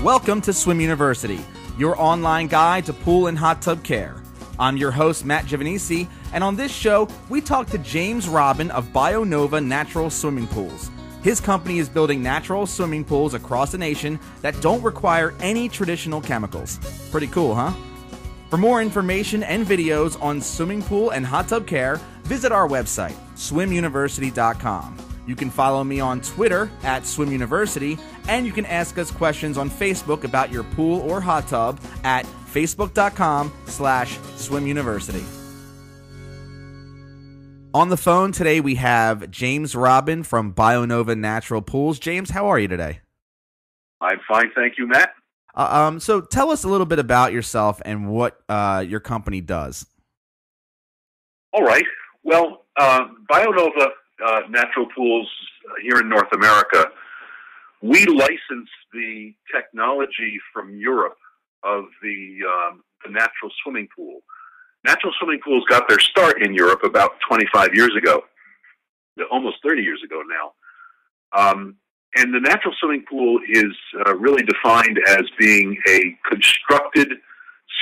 Welcome to Swim University, your online guide to pool and hot tub care. I'm your host, Matt Giovanisi, and on this show, we talk to James Robyn of BioNova Natural Swimming Pools. His company is building natural swimming pools across the nation that don't require any traditional chemicals. Pretty cool, huh? For more information and videos on swimming pool and hot tub care, visit our website, swimuniversity.com. You can follow me on Twitter at SwimUniversity, and you can ask us questions on Facebook about your pool or hot tub at facebook.com/SwimUniversity. On the phone today, we have James Robyn from BioNova Natural Pools. James, how are you today? I'm fine, thank you, Matt. So tell us a little bit about yourself and what your company does. All right. Well, BioNova Natural Pools here in North America, we license the technology from Europe of the natural swimming pool. Natural swimming pools got their start in Europe about 25 years ago, almost 30 years ago now. And the natural swimming pool is really defined as being a constructed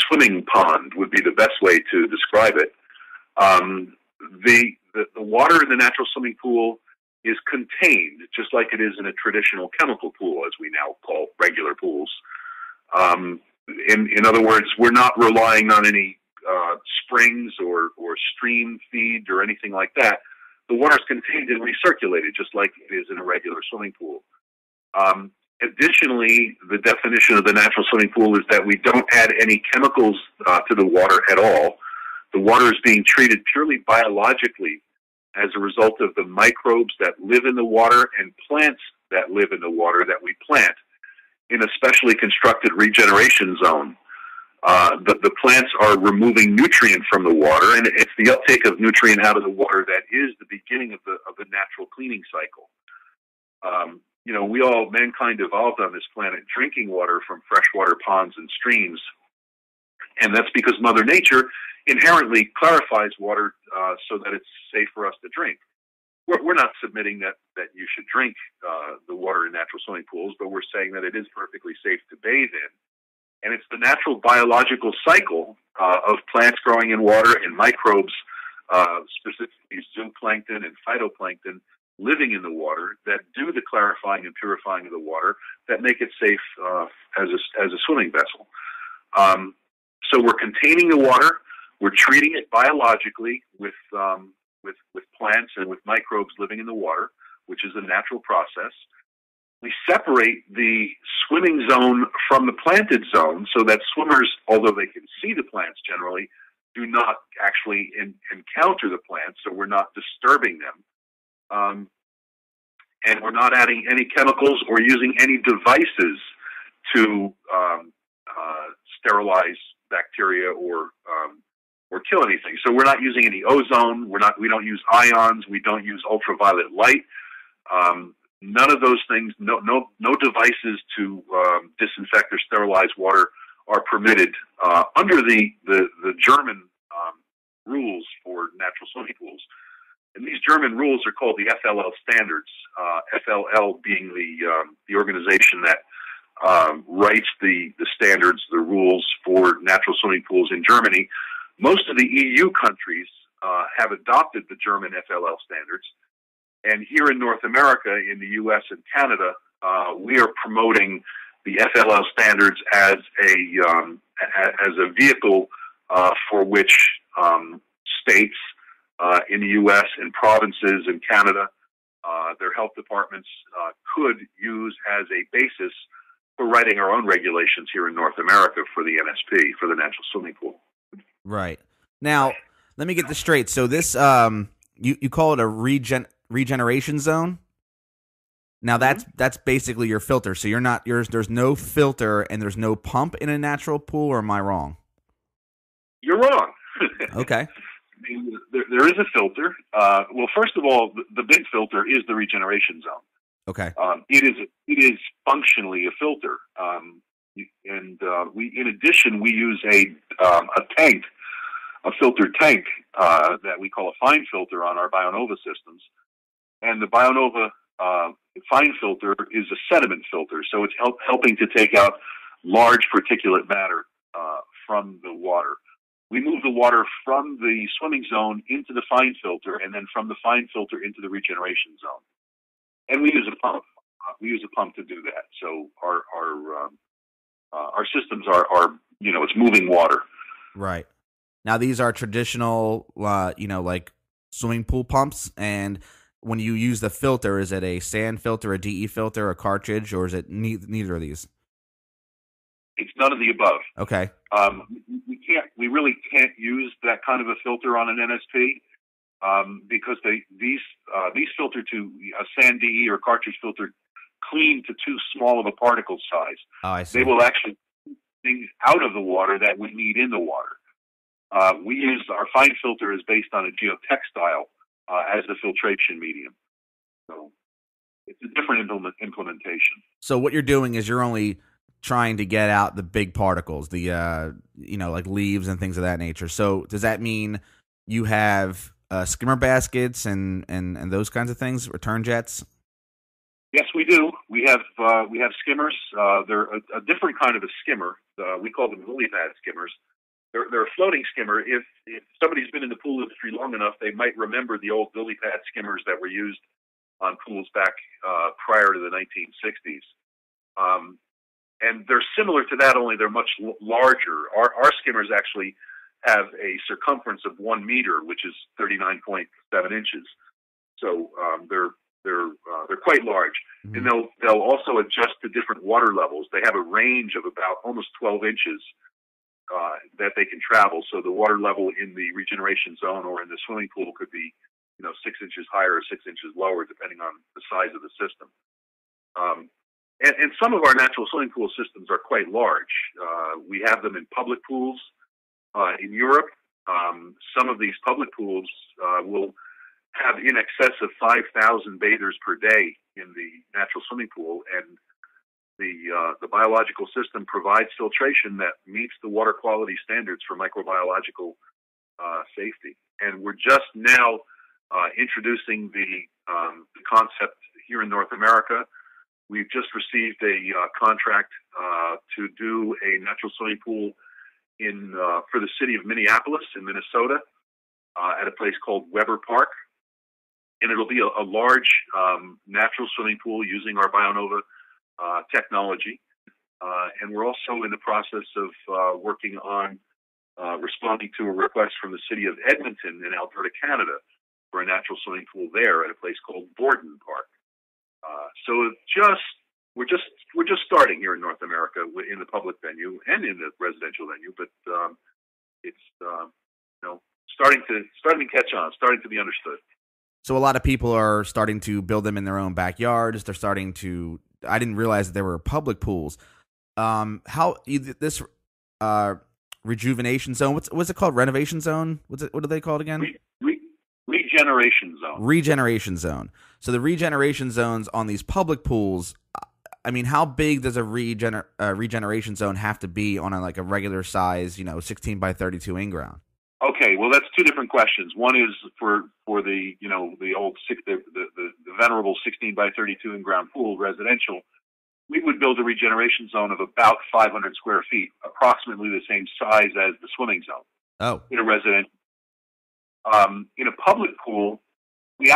swimming pond, would be the best way to describe it. The water in the natural swimming pool is contained, just like it is in a traditional chemical pool, as we now call regular pools. In other words, we're not relying on any springs or stream feed or anything like that. The water is contained and recirculated, just like it is in a regular swimming pool. Additionally, the definition of the natural swimming pool is that we don't add any chemicals to the water at all. The water is being treated purely biologically as a result of the microbes that live in the water and plants that live in the water that we plant in a specially constructed regeneration zone. The plants are removing nutrient from the water, and it's the uptake of nutrient out of the water that is the beginning of the natural cleaning cycle. Mankind evolved on this planet drinking water from freshwater ponds and streams, and that's because Mother Nature inherently clarifies water so that it's safe for us to drink. We're not submitting that you should drink the water in natural swimming pools, but we're saying that it is perfectly safe to bathe in. And it's the natural biological cycle of plants growing in water and microbes, specifically zooplankton and phytoplankton, living in the water that do the clarifying and purifying of the water that make it safe as a swimming vessel. So we're containing the water, we're treating it biologically with plants and with microbes living in the water, which is a natural process. We separate the swimming zone from the planted zone so that swimmers, although they can see the plants generally, do not actually encounter the plants, so we're not disturbing them. And we're not adding any chemicals or using any devices to sterilize bacteria or kill anything. So we're not using any ozone. We don't use ions. We don't use ultraviolet light. None of those things. No devices to disinfect or sterilize water are permitted under the German rules for natural swimming pools. And these German rules are called the FLL standards. FLL being the organization that writes the standards, the rules for natural swimming pools in Germany. Most of the EU countries have adopted the German FLL standards. And here in North America, in the U.S. and Canada, we are promoting the FLL standards as a vehicle for which states in the U.S. and provinces in Canada, their health departments could use as a basis for writing our own regulations here in North America for the NSP, for the natural swimming pool. Right. Now, let me get this straight. So this, you call it a regeneration zone? Now that's basically your filter. So there's no filter and there's no pump in a natural pool, or am I wrong? You're wrong. Okay. There is a filter. Well, first of all, the big filter is the regeneration zone. Okay. It is functionally a filter, in addition we use a tank, a filtered tank that we call a fine filter on our BioNova systems, and the BioNova fine filter is a sediment filter, so it's helping to take out large particulate matter from the water. We move the water from the swimming zone into the fine filter, and then from the fine filter into the regeneration zone. And we use a pump. We use a pump to do that. So our systems are it's moving water. Right. Now these are traditional, like swimming pool pumps. And when you use the filter, is it a sand filter, a DE filter, a cartridge, or is it neither of these? It's none of the above. Okay. We really can't use that kind of a filter on an NSP because these filter to a sand DE or cartridge filter clean to too small of a particle size. Oh, I see. They will actually take things out of the water that we need in the water. We use our fine filter is based on a geotextile as the filtration medium. So it's a different implementation. So what you're doing is you're only trying to get out the big particles, the like leaves and things of that nature. So does that mean you have skimmer baskets and those kinds of things, return jets? Yes, we do. We have skimmers. They're a different kind of a skimmer. We call them lily pad skimmers. They're a floating skimmer. If somebody's been in the pool industry long enough, they might remember the old lily pad skimmers that were used on pools back prior to the 1960s. And they're similar to that, only they're much larger. Our skimmers actually have a circumference of 1 meter, which is 39.7 inches. So they're quite large, and they'll also adjust to different water levels. They have a range of about almost 12 inches that they can travel. So the water level in the regeneration zone or in the swimming pool could be 6 inches higher or 6 inches lower, depending on the size of the system. And some of our natural swimming pool systems are quite large. We have them in public pools in Europe. Some of these public pools will have in excess of 5,000 bathers per day in the natural swimming pool, and the biological system provides filtration that meets the water quality standards for microbiological safety. And we're just now introducing the concept here in North America. We've just received a contract to do a natural swimming pool for the city of Minneapolis in Minnesota at a place called Weber Park. And it'll be a large natural swimming pool using our BioNova technology. And we're also in the process of working on responding to a request from the city of Edmonton in Alberta, Canada, for a natural swimming pool there at a place called Borden Park. So we're just starting here in North America in the public venue and in the residential venue, but it's starting to catch on, starting to be understood. So a lot of people are starting to build them in their own backyards. They're starting to. I didn't realize that there were public pools. This rejuvenation zone? What's it called? Renovation zone? What do they call it again? Regeneration zone. Regeneration zone. So the regeneration zones on these public pools. I mean, how big does a regeneration zone have to be on a regular size, 16 by 32 in-ground? Okay, well, that's two different questions. One is for the the old the venerable 16 by 32 in-ground pool residential. We would build a regeneration zone of about 500 square feet, approximately the same size as the swimming zone. Oh, in a residential. In a public pool, the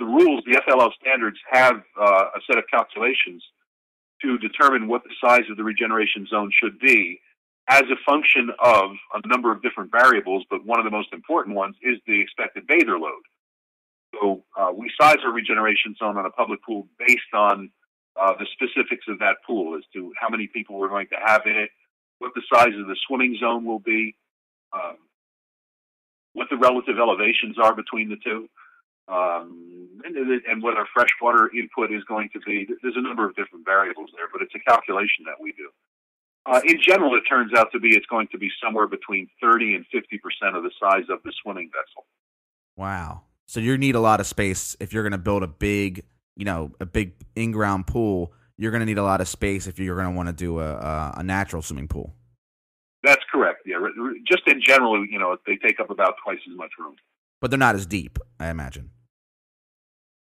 rules, the FLL standards have a set of calculations to determine what the size of the regeneration zone should be as a function of a number of different variables, but one of the most important ones is the expected bather load. So we size our regeneration zone on a public pool based on the specifics of that pool as to how many people we're going to have in it, what the size of the swimming zone will be, what the relative elevations are between the two, and what our freshwater input is going to be. There's a number of different variables there, but it's a calculation that we do. In general, it turns out to be it's going to be somewhere between 30 and 50% of the size of the swimming vessel. Wow. So you need a lot of space if you're going to build a big in-ground pool. You're going to need a lot of space if you're going to want to do a natural swimming pool. That's correct. Yeah, just in general, they take up about twice as much room. But they're not as deep, I imagine.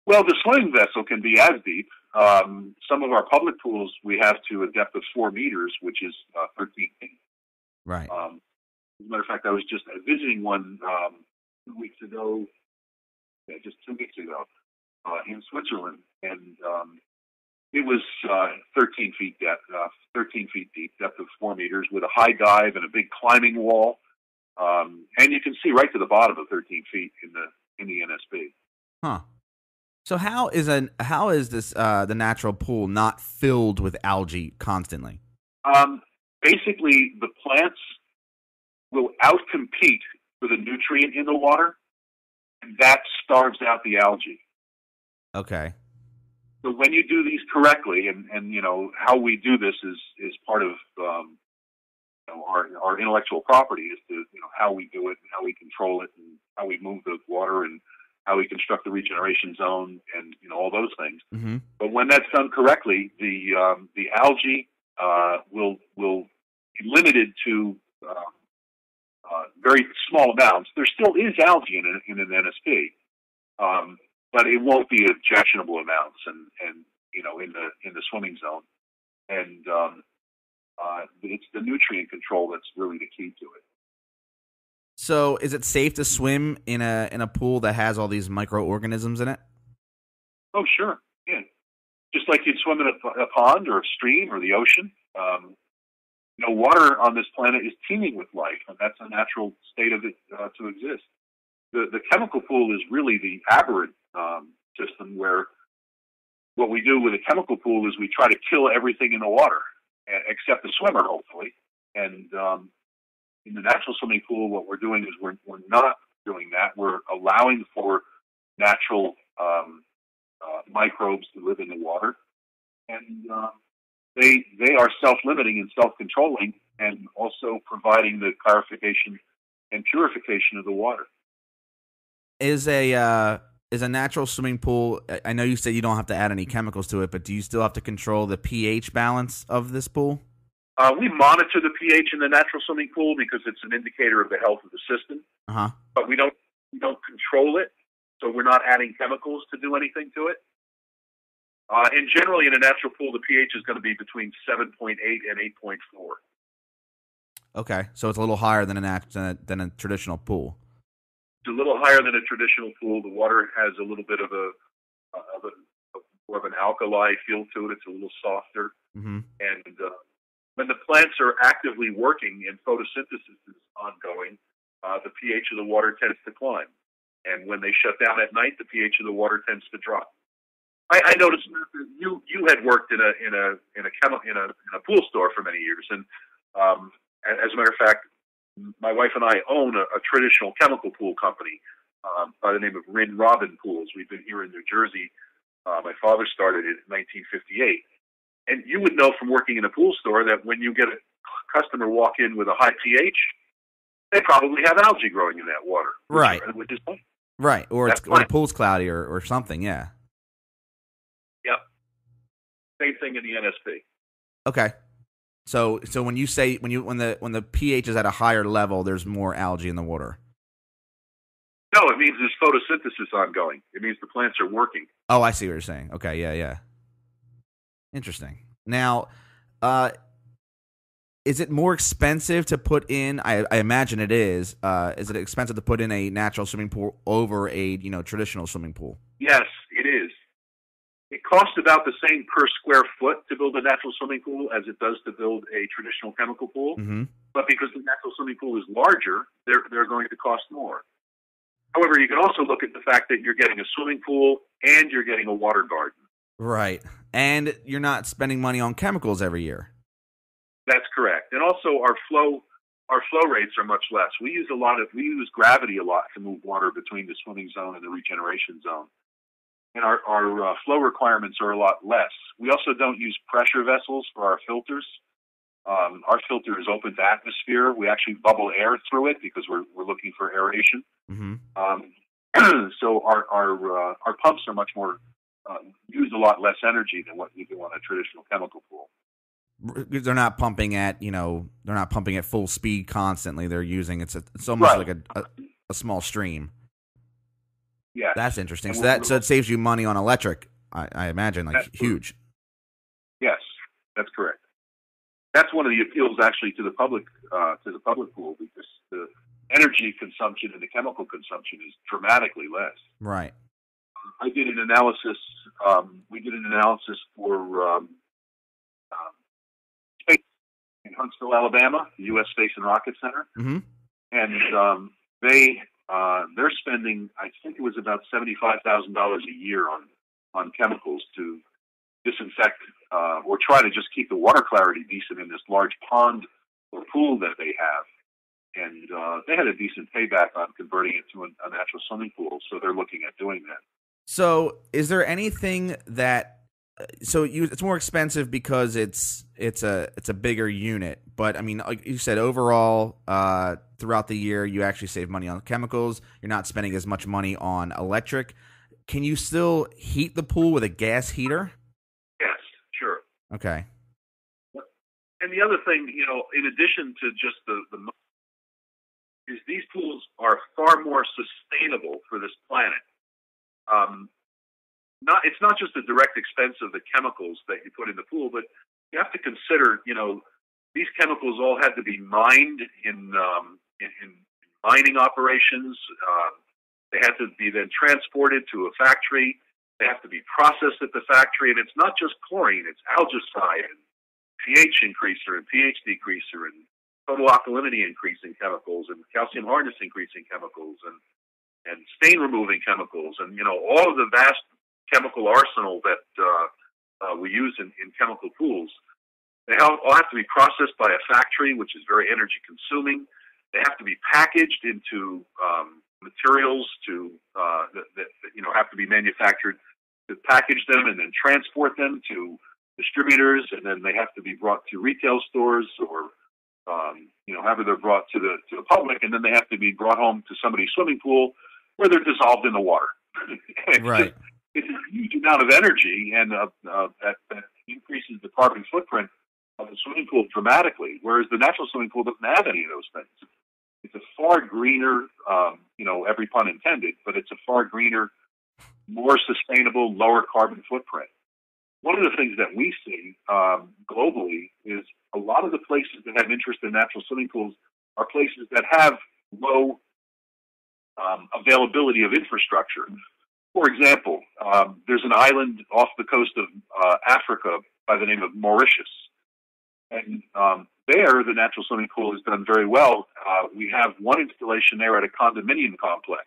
Well, the swimming vessel can be as deep. Some of our public pools we have to a depth of 4 meters, which is 13 feet. Right. As a matter of fact, I was just visiting one 2 weeks ago. Yeah, just 2 weeks ago in Switzerland, and it was 13 feet depth, 13 feet deep, depth of 4 meters, with a high dive and a big climbing wall, and you can see right to the bottom of 13 feet in the NSB. Huh. So how is this the natural pool not filled with algae constantly? Basically, the plants will outcompete for the nutrient in the water, and that starves out the algae. Okay. So when you do these correctly, and you know how we do this is part of our intellectual property, is to how we do it and how we control it and how we move the water and how we construct the regeneration zone and all those things. Mm-hmm. But when that's done correctly, the algae will be limited to very small amounts. There still is algae in an NSP, but it won't be objectionable amounts, and in the swimming zone. And it's the nutrient control that's really the key to it. So, is it safe to swim in a pool that has all these microorganisms in it? Oh, sure. Yeah. Just like you'd swim in a pond or a stream or the ocean. Water on this planet is teeming with life, and that's a natural state of it to exist. The chemical pool is really the aberrant system, where what we do with a chemical pool is we try to kill everything in the water, except the swimmer, hopefully. And in the natural swimming pool, what we're doing is we're not doing that. We're allowing for natural microbes to live in the water, and they are self-limiting and self-controlling, and also providing the clarification and purification of the water. Is a natural swimming pool? I know you said you don't have to add any chemicals to it, but do you still have to control the pH balance of this pool? We monitor the pH in the natural swimming pool because it's an indicator of the health of the system. Uh-huh. But we don't control it, so we're not adding chemicals to do anything to it. And generally, in a natural pool, the pH is going to be between 7.8 and 8.4. Okay, so it's a little higher than a traditional pool. It's a little higher than a traditional pool. The water has a little bit of more of an alkali feel to it. It's a little softer. Mm-hmm. And when the plants are actively working and photosynthesis is ongoing, the pH of the water tends to climb. And when they shut down at night, the pH of the water tends to drop. I noticed you had worked in a pool store for many years, and as a matter of fact, my wife and I own a traditional chemical pool company by the name of Robyn Pools. We've been here in New Jersey. My father started it in 1958. And you would know from working in a pool store that when you get a customer walk in with a high pH, they probably have algae growing in that water. Right. Which is fine. Right. Or the pool's cloudy or something, yeah. Yep. Same thing in the NSP. Okay. So when you say when the pH is at a higher level, there's more algae in the water. No, it means there's photosynthesis ongoing. It means the plants are working. Oh, I see what you're saying. Okay, yeah. Interesting. Now, is it more expensive to put in? I imagine it is. Is it expensive to put in a natural swimming pool over a traditional swimming pool? Yes, it is. It costs about the same per square foot to build a natural swimming pool as it does to build a traditional chemical pool. Mm-hmm. But because the natural swimming pool is larger, they're going to cost more. However, you can also look at the fact that you're getting a swimming pool and you're getting a water garden. Right. And you're not spending money on chemicals every year. That's correct. And also our flow rates are much less. We use gravity a lot to move water between the swimming zone and the regeneration zone. And our flow requirements are a lot less. We also don't use pressure vessels for our filters. Our filter is open to atmosphere. We actually bubble air through it because we're looking for aeration. Mm-hmm. So our pumps are much more use a lot less energy than what you do on a traditional chemical pool. They're not pumping at full speed constantly. They're using it's almost like a small stream. Yes. That's interesting. So it saves you money on electric, I imagine, like huge. Yes, that's correct. That's one of the appeals actually to the public pool, because the energy consumption and the chemical consumption is dramatically less. Right. I did an analysis. We did an analysis for space in Huntsville, Alabama, the U.S. Space and Rocket Center, and they're spending, I think it was about $75,000 a year on chemicals to disinfect or try to just keep the water clarity decent in this large pond or pool that they have. And they had a decent payback on converting it to a natural swimming pool, so they're looking at doing that. So, is there anything that it's more expensive because it's a bigger unit, but I mean, like you said, overall, throughout the year, you actually save money on chemicals. You're not spending as much money on electric. Can you still heat the pool with a gas heater? Yes, sure. Okay. And the other thing, in addition to just the is these pools are far more sustainable for this planet. It's not just the direct expense of the chemicals that you put in the pool, but you have to consider, these chemicals all had to be mined in mining operations. They had to be then transported to a factory. They have to be processed at the factory, and it's not just chlorine; it's algicide and pH increaser and pH decreaser and total alkalinity increasing chemicals and calcium hardness increasing chemicals and stain removing chemicals, and all of the vast chemical arsenal that we use in chemical pools. They all have to be processed by a factory, which is very energy consuming. They have to be packaged into materials that have to be manufactured to package them and then transport them to distributors, and then they have to be brought to retail stores or however they're brought to the public, and then they have to be brought home to somebody's swimming pool where they're dissolved in the water. Right. It's a huge amount of energy, and that increases the carbon footprint of the swimming pool dramatically, whereas the natural swimming pool doesn't have any of those things. It's a far greener, every pun intended, but it's a far greener, more sustainable, lower carbon footprint. One of the things that we see globally is a lot of the places that have interest in natural swimming pools are places that have low availability of infrastructure. For example, there's an island off the coast of Africa by the name of Mauritius. And there, the natural swimming pool has done very well. We have one installation there at a condominium complex.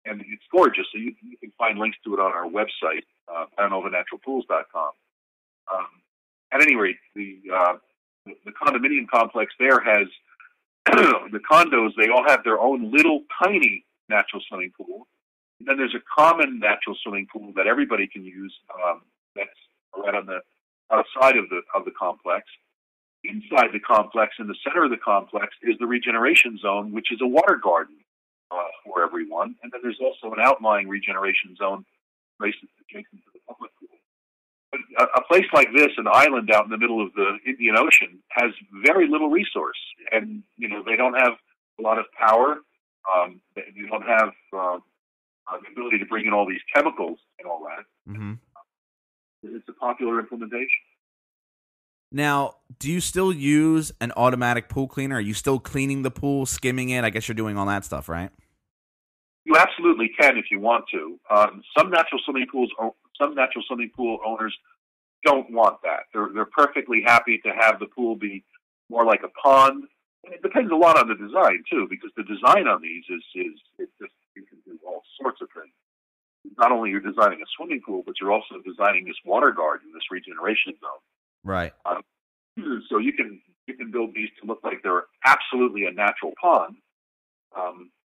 And it's gorgeous. So you can find links to it on our website, BioNovaNaturalPools.com. At any rate, the condominium complex there has the condos. They all have their own little tiny natural swimming pool. And then there's a common natural swimming pool that everybody can use. That's right on the outside of the complex. Inside the complex, in the center of the complex, is the regeneration zone, which is a water garden for everyone. And then there's also an outlying regeneration zone adjacent to the public pool. But a place like this, an island out in the middle of the Indian Ocean, has very little resource. And, they don't have a lot of power. They don't have the ability to bring in all these chemicals and all that. Mm-hmm. It's a popular implementation. Now, do you still use an automatic pool cleaner? Are you still cleaning the pool, skimming it? I guess you're doing all that stuff, right? You absolutely can if you want to. Some natural swimming pool owners don't want that. They're perfectly happy to have the pool be more like a pond. And it depends a lot on the design too, because the design on these is just, you can do all sorts of things. Not only you're designing a swimming pool, but you're also designing this water garden, this regeneration zone. Right. So you can build these to look like they're absolutely a natural pond,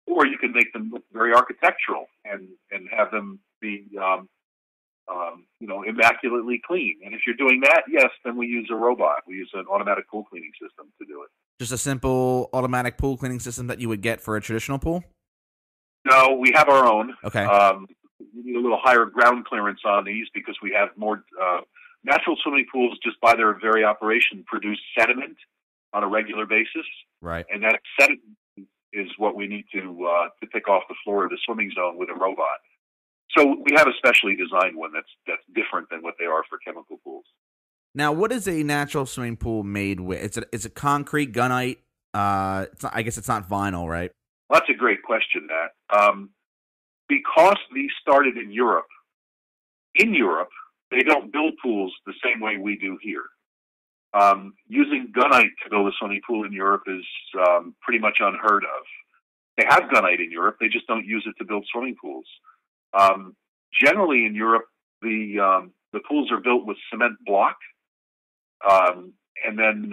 or you can make them look very architectural and have them be immaculately clean. And if you're doing that, yes, then we use a robot. We use an automatic pool cleaning system to do it. Just a simple automatic pool cleaning system that you would get for a traditional pool? No, we have our own. Okay. We need a little higher ground clearance on these because we have more natural swimming pools, just by their very operation, produce sediment on a regular basis. Right. And that sediment is what we need to pick off the floor of the swimming zone with a robot. So we have a specially designed one that's different than what they are for chemical pools. Now, what is a natural swimming pool made with? It's a concrete gunite. It's not, I guess it's not vinyl, right? Well, that's a great question, Matt. Because these started in Europe, they don't build pools the same way we do here. Using gunite to build a swimming pool in Europe is pretty much unheard of. They have gunite in Europe, they just don't use it to build swimming pools. Generally in Europe, the pools are built with cement block, and then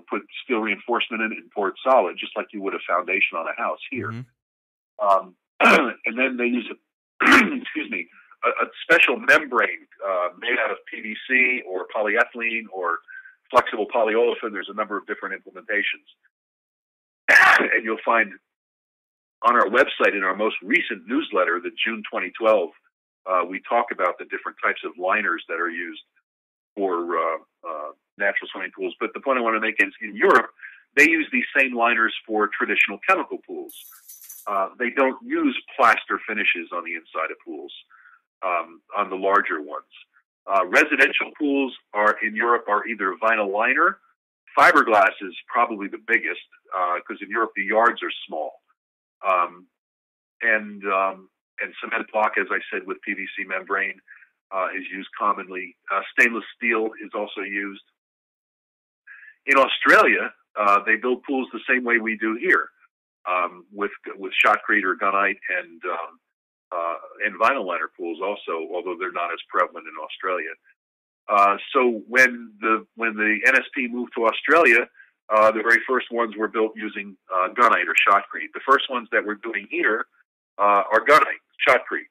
put steel reinforcement in it and pour it solid, just like you would a foundation on a house here. Mm-hmm. And then they use a special membrane made out of PVC or polyethylene or flexible polyolefin. There's a number of different implementations. And you'll find on our website in our most recent newsletter, the June 2012, we talk about the different types of liners that are used for natural swimming pools. But the point I want to make is in Europe, they use these same liners for traditional chemical pools. They don't use plaster finishes on the inside of pools, on the larger ones. Residential pools in Europe are either vinyl liner. Fiberglass is probably the biggest because in Europe the yards are small. And cement block, as I said, with PVC membrane is used commonly. Stainless steel is also used. In Australia, they build pools the same way we do here, with shotcrete or gunite and vinyl liner pools also, although they're not as prevalent in Australia. So when the NSP moved to Australia, the very first ones were built using gunite or shotcrete. The first ones that we're doing here are gunite, shotcrete.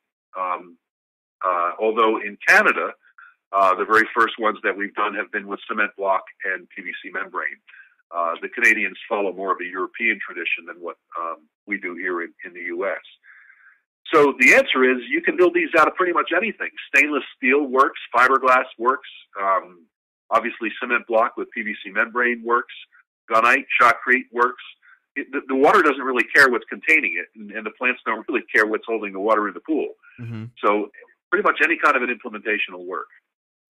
Although in Canada, the very first ones that we've done have been with cement block and PVC membrane. The Canadians follow more of a European tradition than what we do here in the U.S. So the answer is you can build these out of pretty much anything. Stainless steel works, fiberglass works, obviously cement block with PVC membrane works, gunite, shotcrete works. The water doesn't really care what's containing it, and the plants don't really care what's holding the water in the pool. Mm-hmm. So pretty much any kind of an implementation will work.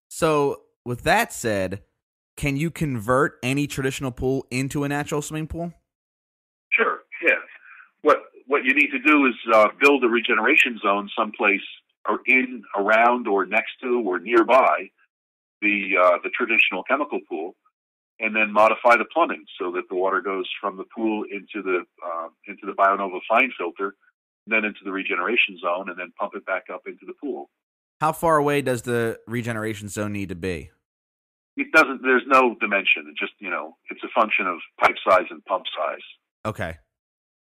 So with that said, can you convert any traditional pool into a natural swimming pool? Sure, yeah. What you need to do is build a regeneration zone someplace or in, around, or next to, or nearby the traditional chemical pool, and then modify the plumbing so that the water goes from the pool into the BioNova fine filter, then into the regeneration zone, and then pump it back up into the pool. How far away does the regeneration zone need to be? It doesn't. There's no dimension. It just it's a function of pipe size and pump size. Okay,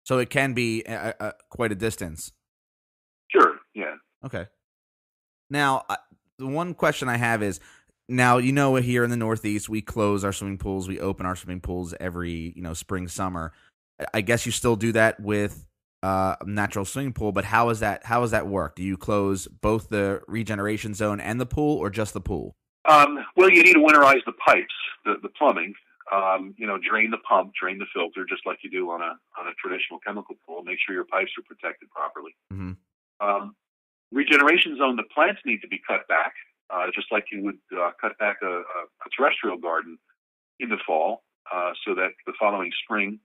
so it can be quite a distance. Sure. Yeah. Okay. Now, the one question I have is, now, here in the Northeast, we close our swimming pools. We open our swimming pools every, spring, summer. I guess you still do that with a natural swimming pool, but how does that work? Do you close both the regeneration zone and the pool, or just the pool? Well, you need to winterize the pipes, the plumbing. Drain the pump, drain the filter, just like you do on a traditional chemical pool. Make sure your pipes are protected properly. Mm-hmm. Regeneration zone, the plants need to be cut back. Just like you would cut back a terrestrial garden in the fall, so that the following spring,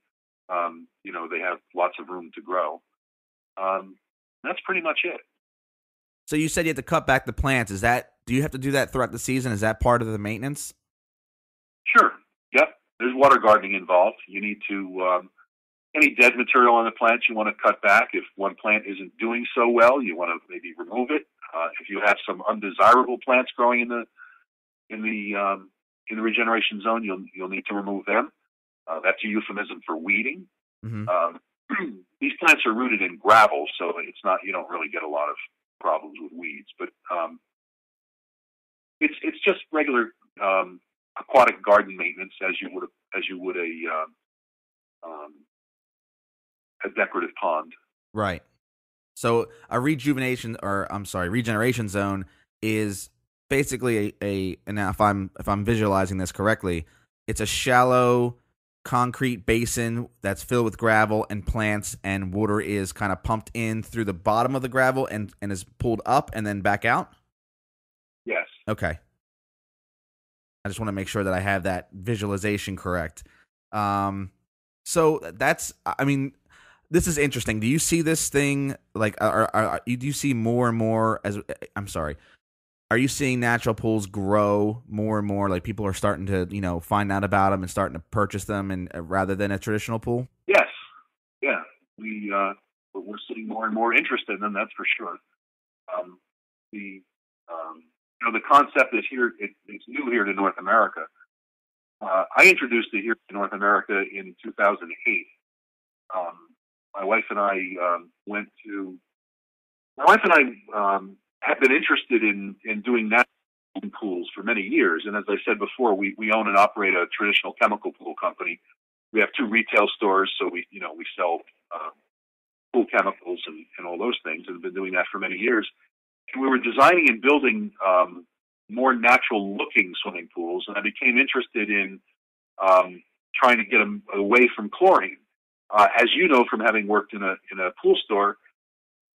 they have lots of room to grow. That's pretty much it. So you said you have to cut back the plants. Do you have to do that throughout the season? Is that part of the maintenance? Sure. Yep. There's water gardening involved. You need to, any dead material on the plants you want to cut back. If one plant isn't doing so well, you want to maybe remove it. If you have some undesirable plants growing in the regeneration zone, you'll need to remove them. That's a euphemism for weeding. Mm-hmm. These plants are rooted in gravel, so you don't really get a lot of problems with weeds. But it's just regular aquatic garden maintenance as you would a decorative pond. Right. So a regeneration zone is basically and now if I'm visualizing this correctly, it's a shallow concrete basin that's filled with gravel and plants, and water is kind of pumped in through the bottom of the gravel and is pulled up and then back out? Yes. Okay. I just want to make sure that I have that visualization correct. So that's, I mean, this is interesting. Do you see this thing like, do you see more and more I'm sorry, are you seeing natural pools grow more and more? Like people are starting to, find out about them and starting to purchase them, and rather than a traditional pool? Yes. Yeah. We're seeing more and more interest in them. That's for sure. The concept is here. It's new here to North America. I introduced it here to North America in 2008. My wife and I have been interested in doing natural pools for many years. And as I said before, we own and operate a traditional chemical pool company. We have 2 retail stores, so we sell pool chemicals and all those things, and have been doing that for many years. And we were designing and building more natural-looking swimming pools, and I became interested in trying to get them away from chlorine. As you know from having worked in a pool store,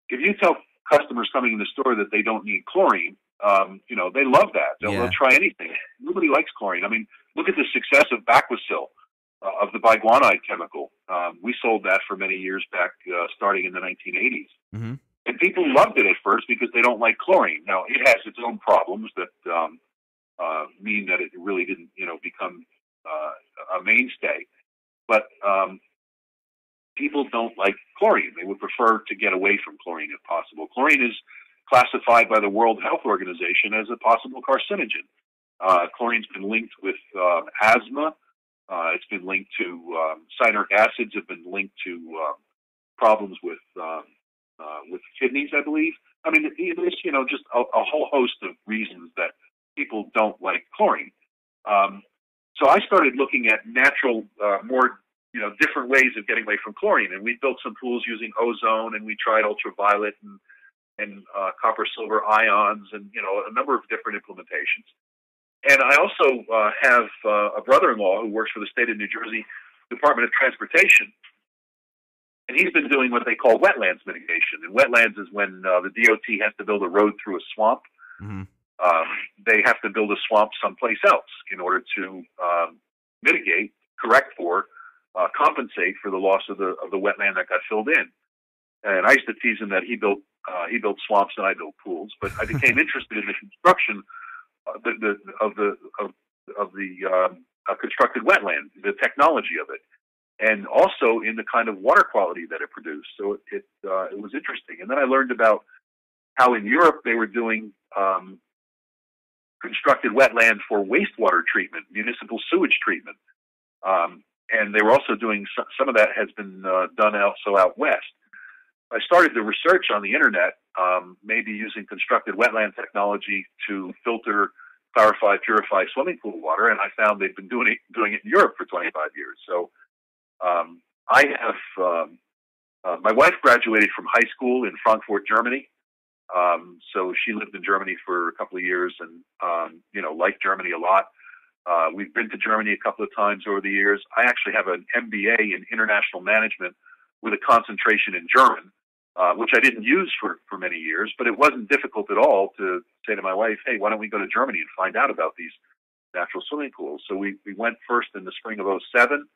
if you tell customers coming in the store that they don't need chlorine, they love that. They'll try anything. Nobody likes chlorine. I mean, look at the success of Baquicil, of the biguanide chemical. We sold that for many years back, starting in the 1980s. Mm-hmm. And people loved it at first because they don't like chlorine. Now, it has its own problems that mean that it really didn't, become a mainstay. But people don't like chlorine. They would prefer to get away from chlorine if possible. Chlorine is classified by the World Health Organization as a possible carcinogen. Chlorine's been linked with asthma. It's been linked to cyanuric acids have been linked to problems with kidneys, I believe. I mean, it's just a whole host of reasons that people don't like chlorine. So I started looking at natural, more different ways of getting away from chlorine, and we built some pools using ozone, and we tried ultraviolet and copper silver ions, and a number of different implementations. And I also have a brother-in-law who works for the state of New Jersey Department of Transportation. And he's been doing what they call wetlands mitigation. And wetlands is when the DOT has to build a road through a swamp. Mm-hmm. They have to build a swamp someplace else in order to mitigate, correct for, compensate for the loss of the wetland that got filled in. And I used to tease him that he built swamps and I built pools. But I became interested in the construction of the constructed wetland, the technology of it, and also in the kind of water quality that it produced. So it was interesting. And then I learned about how in Europe they were doing constructed wetland for wastewater treatment, municipal sewage treatment. And they were also doing some of that has been done also out west. I started the research on the internet, maybe using constructed wetland technology to filter, clarify, purify swimming pool water, and I found they've been doing it in Europe for 25 years. So I have my wife graduated from high school in Frankfurt, Germany. So she lived in Germany for a couple of years and liked Germany a lot. We've been to Germany a couple of times over the years. I actually have an MBA in international management with a concentration in German, which I didn't use for many years, but it wasn't difficult at all to say to my wife, hey, why don't we go to Germany and find out about these natural swimming pools? So we went first in the spring of '07,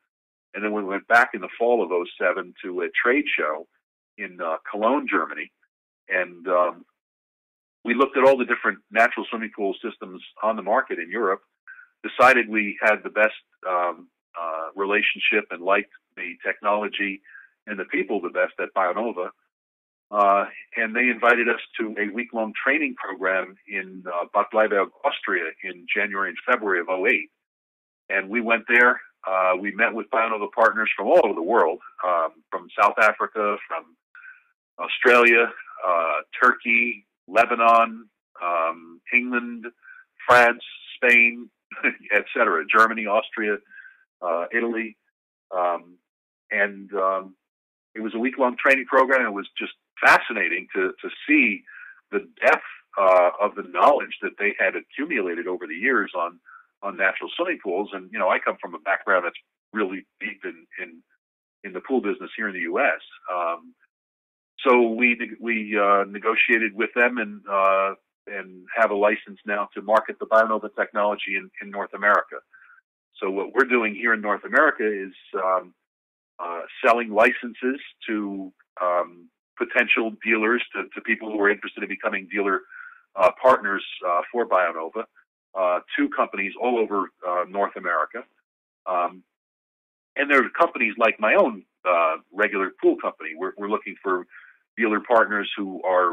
and then we went back in the fall of '07 to a trade show in Cologne, Germany. And we looked at all the different natural swimming pool systems on the market in Europe, decided we had the best relationship and liked the technology and the people the best at BioNova. And they invited us to a week-long training program in Bad Bleiberg, Austria in January and February of '08. And we went there. We met with BioNova partners from all over the world, from South Africa, from Australia, Turkey, Lebanon, England, France, Spain, etc., Germany, Austria, Italy. And it was a week-long training program. It was just fascinating to see the depth of the knowledge that they had accumulated over the years on natural swimming pools. And, I come from a background that's really deep in the pool business here in the U.S. So we negotiated with them and have a license now to market the BioNova technology in North America. So what we're doing here in North America is selling licenses to potential dealers, to people who are interested in becoming dealer partners for BioNova, to companies all over North America. And there are companies like my own regular pool company. We're looking for dealer partners who are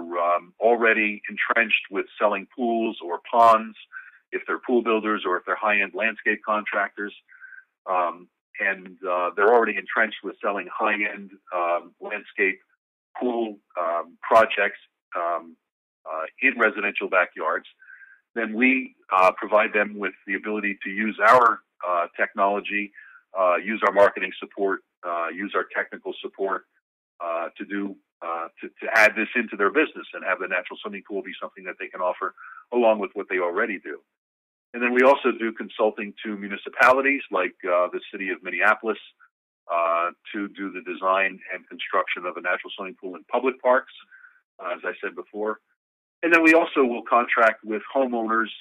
already entrenched with selling pools or ponds, if they're pool builders or if they're high-end landscape contractors. And they're already entrenched with selling high-end landscape pool projects in residential backyards. Then we provide them with the ability to use our technology, use our marketing support, use our technical support to add this into their business and have the natural swimming pool be something that they can offer along with what they already do. And then we also do consulting to municipalities like the city of Minneapolis to do the design and construction of a natural swimming pool in public parks, as I said before. And then we also will contract with homeowners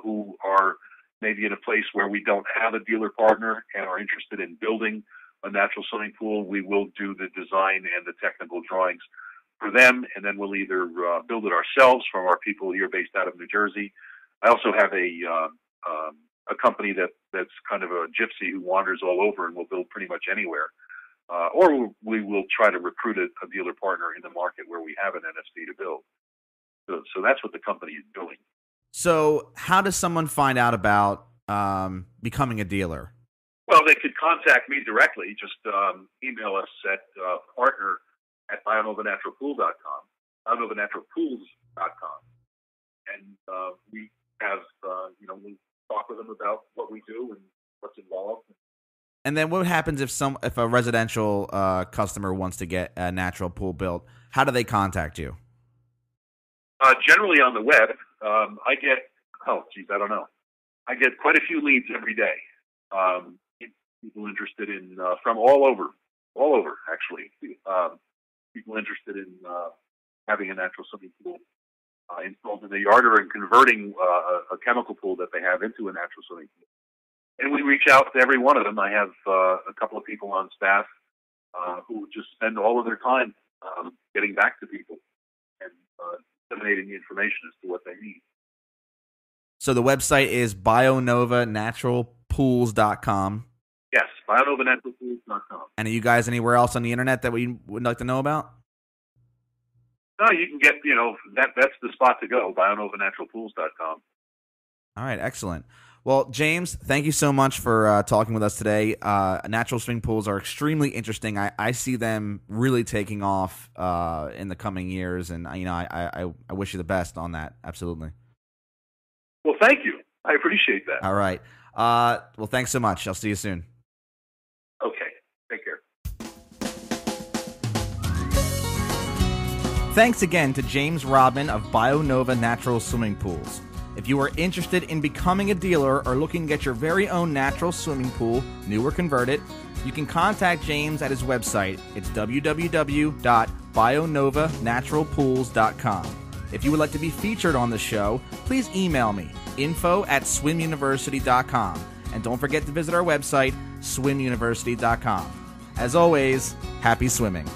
who are maybe in a place where we don't have a dealer partner and are interested in building a natural swimming pool. We will do the design and the technical drawings for them, and then we'll either build it ourselves from our people here based out of New Jersey. I also have a company that's kind of a gypsy who wanders all over and will build pretty much anywhere. Or we will try to recruit a dealer partner in the market where we have an NFC to build. So that's what the company is doing. So how does someone find out about becoming a dealer? Well, they could contact me directly. Just email us at partner@bionovanaturalpool.com, bionovanaturalpools.com. And we have, we talk with them about what we do and what's involved. And then what happens if a residential customer wants to get a natural pool built? How do they contact you? Generally on the web. I get quite a few leads every day. People interested in from all over actually. People interested in having a natural swimming pool installed in the yard or in converting a chemical pool that they have into a natural swimming pool. And we reach out to every one of them. I have a couple of people on staff who just spend all of their time getting back to people and disseminating the information as to what they need. So the website is BioNovaNaturalPools.com. Yes, BioNovaNaturalPools.com. And are you guys anywhere else on the internet that we would like to know about? No, you can get, that's the spot to go, BioNovaNaturalPools.com. All right, excellent. Well, James, thank you so much for talking with us today. Natural swimming pools are extremely interesting. I see them really taking off in the coming years, and I wish you the best on that. Absolutely. Well, thank you. I appreciate that. All right. Well, thanks so much. I'll see you soon. Okay. Take care. Thanks again to James Robyn of BioNova Natural Swimming Pools. If you are interested in becoming a dealer or looking to get your very own natural swimming pool, new or converted, you can contact James at his website. It's www.bionovanaturalpools.com. If you would like to be featured on the show, please email me, info@swimuniversity.com. And don't forget to visit our website, swimuniversity.com. As always, happy swimming.